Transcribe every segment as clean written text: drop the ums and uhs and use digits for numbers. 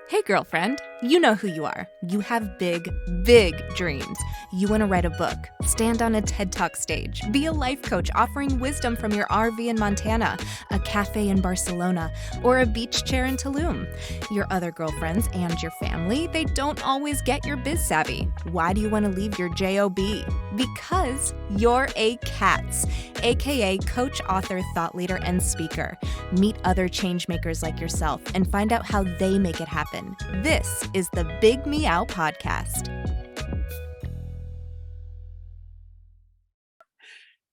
Hey, girlfriend, you know who you are. You have big, big dreams. You want to write a book, stand on a TED Talk stage, be a life coach offering wisdom from your RV in Montana, a cafe in Barcelona, or a beach chair in Tulum. Your other girlfriends and your family, they don't always get your biz savvy. Why do you want to leave your JOB? Because you're a C.A.T.S, aka coach, author, thought leader, and speaker. Meet other change makers like yourself and find out how they make it happen. This is the Big Meow podcast.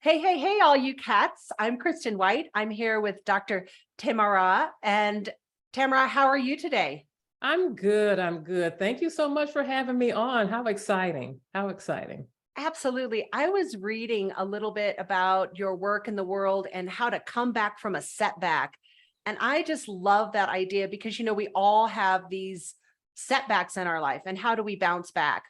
Hey, all you cats. I'm Kristen White. I'm here with Dr. Tamara. And Tamara, how are you today? I'm good. Thank you so much for having me on. How exciting. Absolutely. I was reading a little bit about your work in the world and how to come back from a setback. And I just love that idea because, we all have these setbacks in our life. And how do we bounce back?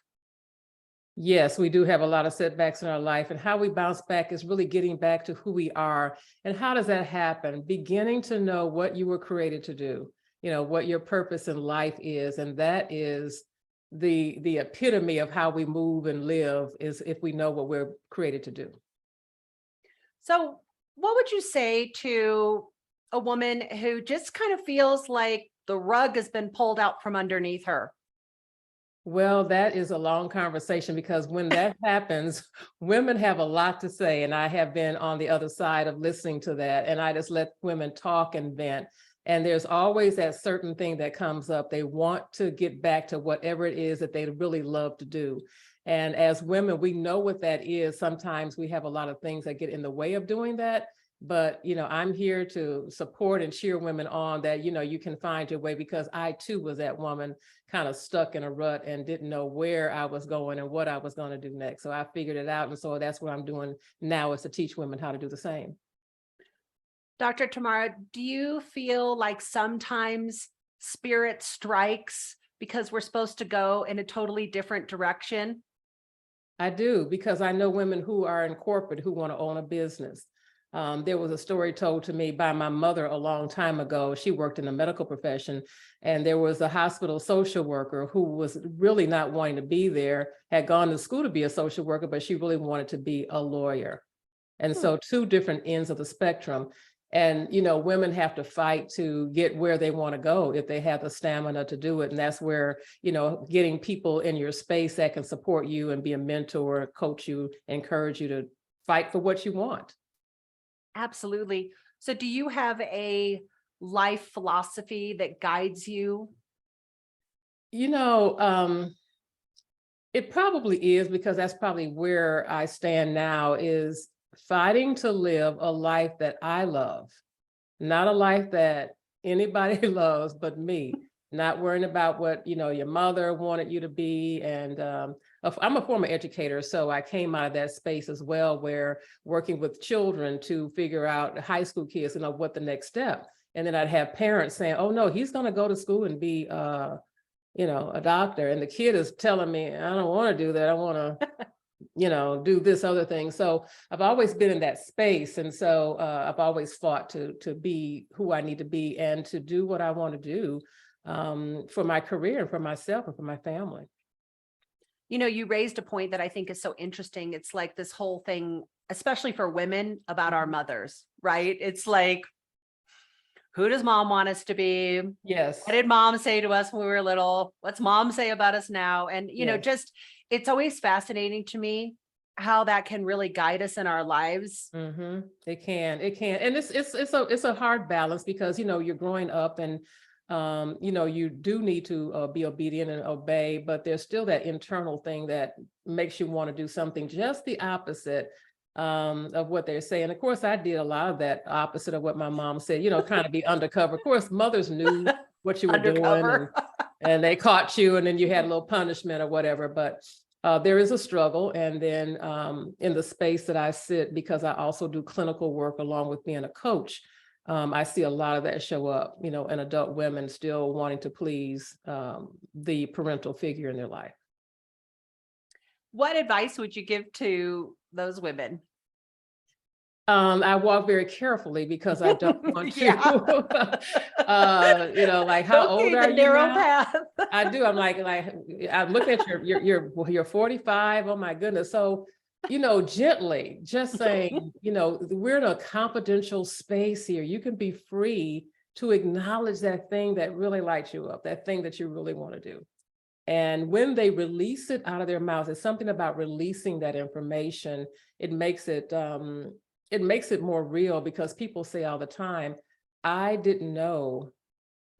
Yes, we do have a lot of setbacks in our life, and how we bounce back is really getting back to who we are. And how does that happen? Beginning to know what you were created to do, what your purpose in life is. And that is the epitome of how we move and live, is if we know what we're created to do. So what would you say to a woman who just kind of feels like the rug has been pulled out from underneath her? Well, that is a long conversation, because when that happens, women have a lot to say. And I have been on the other side of listening to that. And I just let women talk and vent. And there's always that certain thing that comes up. They want to get back to whatever it is that they really love to do. And as women, we know what that is. Sometimes we have a lot of things that get in the way of doing that. But, I'm here to support and cheer women on that, you can find your way, because I too was that woman kind of stuck in a rut and didn't know where I was going and what I was going to do next. So I figured it out. And so that's what I'm doing now, is to teach women how to do the same. Dr. Tamara, do you feel like sometimes spirit strikes because we're supposed to go in a totally different direction? I do, because I know women who are in corporate who want to own a business. There was a story told to me by my mother a long time ago. She worked in the medical profession, and there was a hospital social worker who was really not wanting to be there, had gone to school to be a social worker, but she really wanted to be a lawyer. And so two different ends of the spectrum. And, women have to fight to get where they want to go if they have the stamina to do it. And that's where, getting people in your space that can support you and be a mentor, coach you, encourage you to fight for what you want. Absolutely. So do you have a life philosophy that guides you? It probably is, because that's probably where I stand now, is fighting to live a life that I love, not a life that anybody loves but me. Not worrying about what, your mother wanted you to be. And I'm a former educator, so I came out of that space as well, where working with children to figure out, high school kids, what the next step. And then I'd have parents saying, oh no, he's going to go to school and be a doctor. And the kid is telling me, I don't want to do that. I want to, do this other thing. So I've always been in that space. And so I've always fought to be who I need to be and to do what I want to do for my career and for myself and for my family. You raised a point that I think is so interesting. It's like this whole thing, especially for women, about our mothers, right? It's like, who does mom want us to be? Yes. What did mom say to us when we were little? What's mom say about us now? And, Yes. it's always fascinating to me how that can really guide us in our lives. It can, and it's a hard balance, because you're growing up, and you do need to be obedient and obey, but there's still that internal thing that makes you want to do something just the opposite of what they're saying. Of course, I did a lot of that opposite of what my mom said, kind of be undercover. Of course, mothers knew what you were doing, Undercover. and they caught you, and then you had a little punishment or whatever. But there is a struggle. And then in the space that I sit, because I also do clinical work along with being a coach, I see a lot of that show up, in adult women still wanting to please the parental figure in their life. What advice would you give to those women? I walk very carefully because I don't want to, Yeah. like, how Okay, old are the you narrow now? path. I do. I'm like, I'm looking at you're 45. Oh my goodness. So, gently, just saying, we're in a confidential space here. You can be free to acknowledge that thing that really lights you up, that thing that you really want to do. And when they release it out of their mouths, it's something about releasing that information. It makes it more real, because people say all the time, I didn't know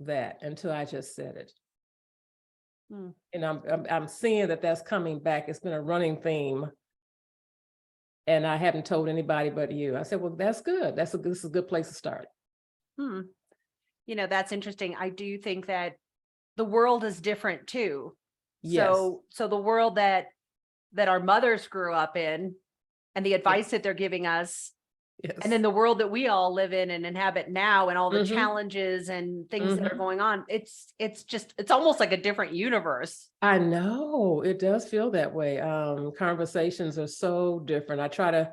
that until I just said it. And I'm seeing that that's coming back. It's been a running theme. And I haven't told anybody but you. I said, well, that's good. This is a good place to start. That's interesting. I do think that the world is different too. Yes. So the world that our mothers grew up in, and the advice that they're giving us, Yes. and then the world that we all live in and inhabit now, and all the Mhm. challenges and things that are going on, it's almost like a different universe. I know, it does feel that way. Conversations are so different. I try to,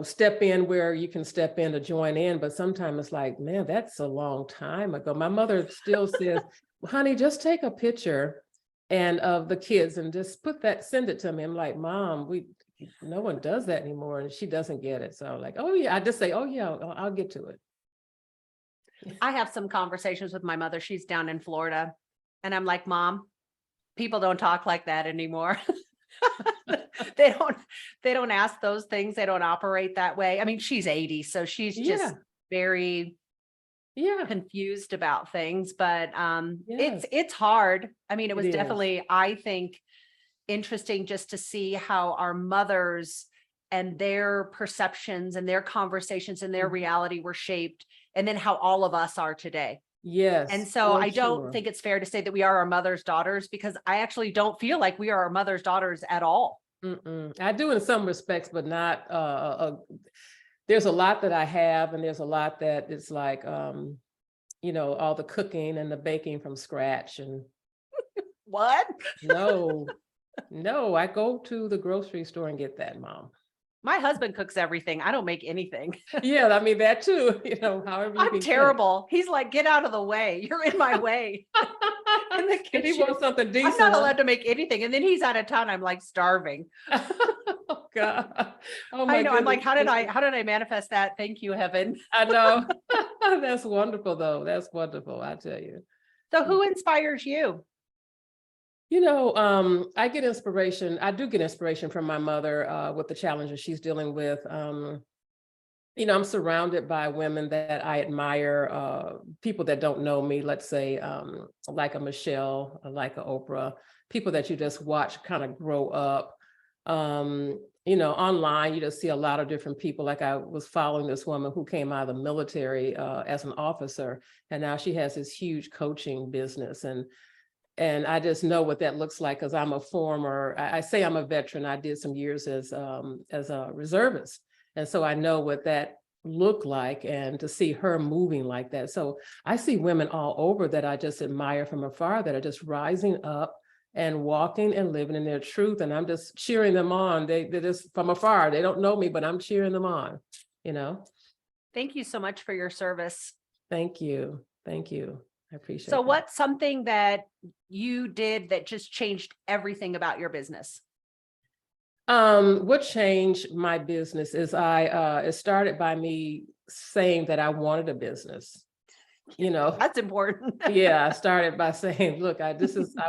step in where you can step in to join in, but sometimes it's like, man, that's a long time ago. My mother still says, honey, just take a picture and of the kids and just send it to me. I'm like, Mom, no one does that anymore. And she doesn't get it. So like, oh yeah, I just say, oh yeah, I'll get to it. I have some conversations with my mother. She's down in Florida. And I'm like, Mom, people don't talk like that anymore. They don't ask those things. They don't operate that way. I mean, she's 80, so she's just very confused about things, but it's hard. I mean, it was definitely, I think, interesting just to see how our mothers and their perceptions and their conversations and their reality were shaped, and then how all of us are today. Yes. And so I don't think it's fair to say that we are our mother's daughters, because I actually don't feel like we are our mother's daughters at all. I do in some respects, but not, there's a lot that I have, and there's a lot that it's like, all the cooking and the baking from scratch. And what? No, I go to the grocery store and get that, Mom. My husband cooks everything. I don't make anything. Yeah, I mean, that too, however you I'm terrible. He's like, get out of the way. You're in my way. In the kitchen. If he wants something decent, I'm not allowed to make anything. And then he's out of town. I'm like starving. Oh God. Oh my I know. goodness. I'm like, how did I manifest that? Thank you, heaven. I know. That's wonderful though. That's wonderful. I tell you. So who inspires you? I get inspiration. I do get inspiration from my mother with the challenges she's dealing with. I'm surrounded by women that I admire, people that don't know me, let's say, like a Michelle, like a Oprah, people that you just watch kind of grow up. Online, you just see a lot of different people. Like I was following this woman who came out of the military as an officer, and now she has this huge coaching business. And I just know what that looks like, because I'm a former, I say I'm a veteran. I did some years as a reservist. And so I know what that looked like, and to see her moving like that. So I see women all over that I just admire from afar, that are just rising up and walking and living in their truth. And I'm just cheering them on. They're just from afar. They don't know me, but I'm cheering them on, Thank you so much for your service. Thank you. Thank you. I appreciate it. So what's something that you did that just changed everything about your business? What changed my business is it started by me saying that I wanted a business. That's important. Yeah, I started by saying, look, I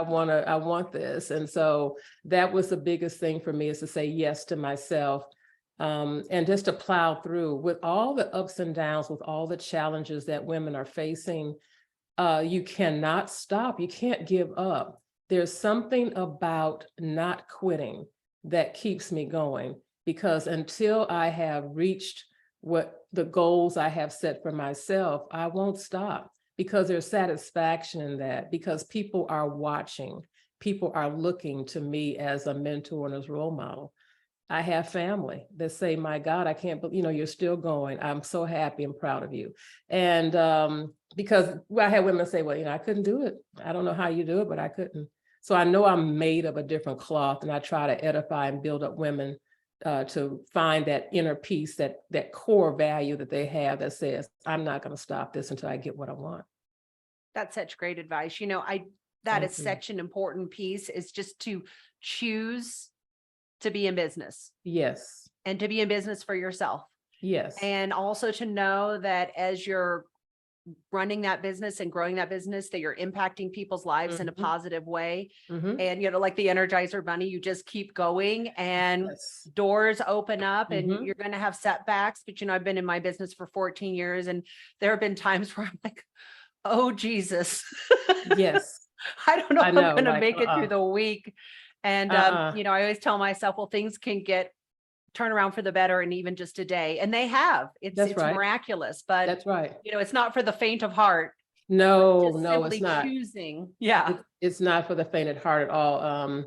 want this. And so that was the biggest thing for me, is to say yes to myself. And just to plow through with all the ups and downs, with all the challenges that women are facing. You cannot stop. You can't give up. There's something about not quitting that keeps me going, because until I have reached what the goals I have set for myself, I won't stop, because there's satisfaction in that, because people are watching, people are looking to me as a mentor and as a role model. I have family that say, my God, I can't believe, you're still going. I'm so happy and proud of you. And because I had women say, well, I couldn't do it. I don't know how you do it, but I couldn't. So I know I'm made of a different cloth, and I try to edify and build up women to find that inner peace, that core value that they have that says, I'm not going to stop this until I get what I want. That's such great advice. That Thank is you. such an important piece, is just to choose to be in business Yes. and to be in business for yourself. Yes. And also to know that as you're running that business and growing that business, that you're impacting people's lives in a positive way. And, like the Energizer Bunny, you just keep going and Yes. doors open up and you're going to have setbacks. But, I've been in my business for 14 years and there have been times where I'm like, oh, Jesus. Yes. I don't know if I'm going to like, make it through the week. And, I always tell myself, well, things can turn around for the better and even just a day. And they have. It's right. miraculous, but That's right. it's not for the faint of heart. No, Just no, it's simply not. choosing. Yeah. It's not for the faint at heart at all.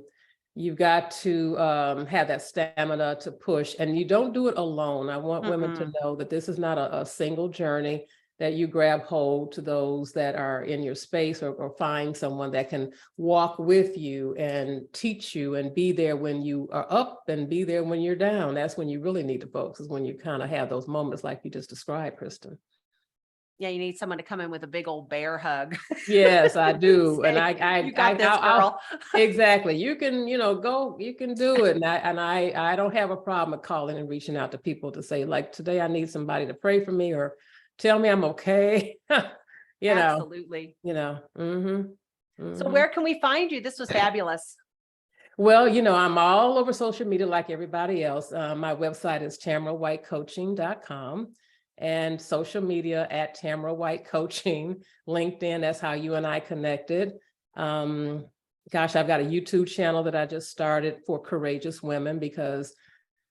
You've got to have that stamina to push, and you don't do it alone. I want women to know that this is not a single journey, that you grab hold to those that are in your space, or find someone that can walk with you and teach you and be there when you are up and be there when you're down. That's when you really need to focus, is when you kind of have those moments like you just described, Kristen. Yeah, you need someone to come in with a big old bear hug. Yes, I do. Say, And you got this, girl. Exactly. You can, go, you can do it. And I don't have a problem with calling and reaching out to people to say, like, today I need somebody to pray for me or tell me I'm okay. Absolutely. So where can we find you? This was fabulous. Well, I'm all over social media like everybody else. My website is tamarawhitecoaching.com. and social media at Tamara White Coaching, LinkedIn. That's how you and I connected. Gosh, I've got a YouTube channel that I just started for courageous women, because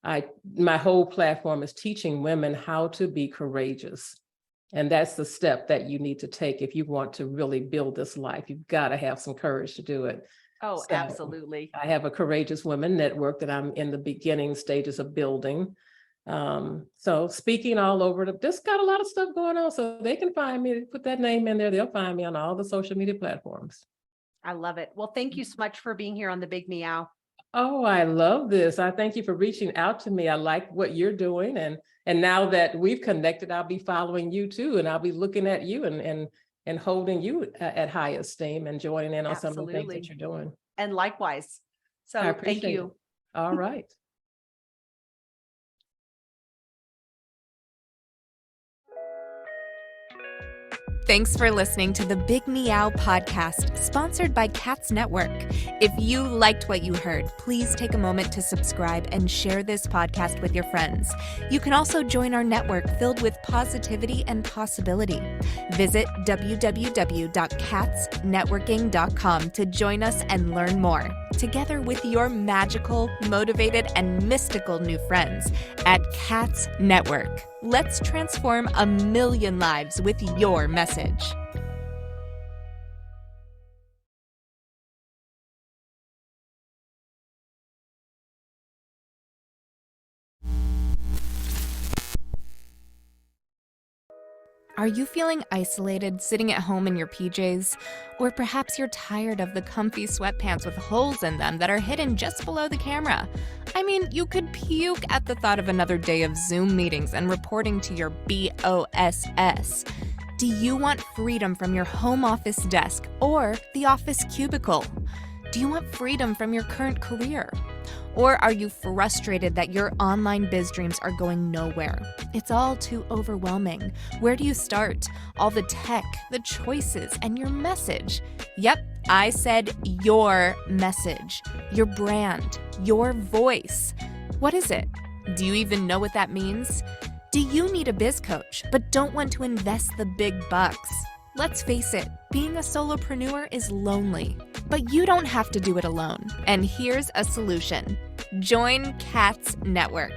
my whole platform is teaching women how to be courageous. And that's the step that you need to take if you want to really build this life. You've got to have some courage to do it. Oh, So absolutely. I have a Courageous Women network that I'm in the beginning stages of building. So speaking all over, just got a lot of stuff going on, so they can find me. Put that name in there, they'll find me on all the social media platforms. I love it. Well, thank you so much for being here on the Big Meow. Oh, I love this. I thank you for reaching out to me. I like what you're doing, and now that we've connected, I'll be following you too, and I'll be looking at you and holding you at high esteem and joining in on some of the things that you're doing. And likewise. So I appreciate thank you. It. All right. Thanks for listening to the Big Meow podcast, sponsored by C.A.T.S Network. If you liked what you heard, please take a moment to subscribe and share this podcast with your friends. You can also join our network filled with positivity and possibility. Visit www.catsnetworking.com to join us and learn more, together with your magical, motivated, and mystical new friends at C.A.T.S Network. Let's transform 1 million lives with your message. Are you feeling isolated sitting at home in your PJs? Or perhaps you're tired of the comfy sweatpants with holes in them that are hidden just below the camera? I mean, you could puke at the thought of another day of Zoom meetings and reporting to your BOSS. Do you want freedom from your home office desk or the office cubicle? Do you want freedom from your current career? Or are you frustrated that your online biz dreams are going nowhere? It's all too overwhelming. Where do you start? All the tech, the choices, and your message. Yep, I said your message, your brand, your voice. What is it? Do you even know what that means? Do you need a biz coach but don't want to invest the big bucks? Let's face it, being a solopreneur is lonely, but you don't have to do it alone. And here's a solution. Join C.A.T.S Network.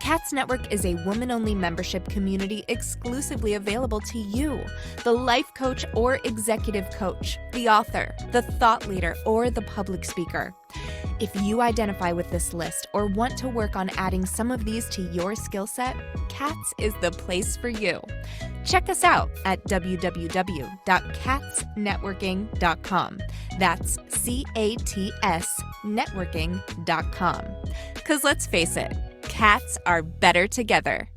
C.A.T.S Network is a woman-only membership community exclusively available to you, the life coach or executive coach, the author, the thought leader, or the public speaker. If you identify with this list or want to work on adding some of these to your skill set, C.A.T.S is the place for you. Check us out at www.catsnetworking.com. That's C-A-T-S networking.com. Because let's face it, Cats are better together.